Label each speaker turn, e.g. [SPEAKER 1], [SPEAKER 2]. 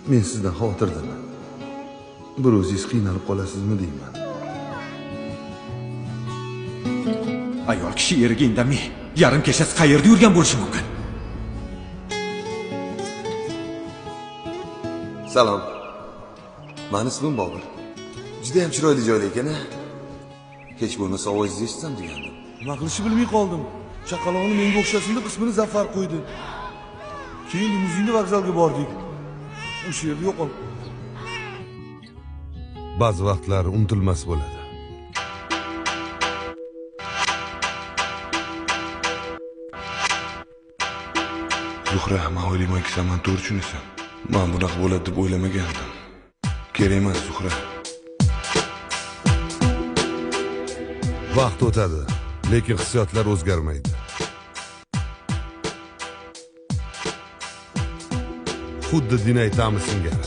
[SPEAKER 1] Men sizdan xotirdaman. Bir o'zingiz qiynalib qolasizmi deyman.
[SPEAKER 2] Ayol kishi eriga indamay, yarim kechasi qayerda yurgan bo'lishi mumkin?
[SPEAKER 1] Salom. Meni ismim Bobur. Juda ham chiroyli joy ekan-a. Hech bo'lmasa ovozingizni eshitsam degandim.
[SPEAKER 3] Nima qilishni bilmay qoldim. Chaqaloqni menga o'xshasin deb ismini Zafar qo'ydi. Keyin limuzinda vokzalga bordik. O'sha yerda yo'qolib.
[SPEAKER 4] Ba'zi vaqtlar unutilmas bo'ladi.
[SPEAKER 1] Zuhra, men o'ylaymanki, sen meni to'g'ri tushunasan. Men bunaqa bo'ladi deb o'ylamagandim. Kerak emas, Zuhra.
[SPEAKER 4] Vaqt o'tadi, lekin hissiyotlar o'zgarmaydi. Xuddi dinay ta'mi singari.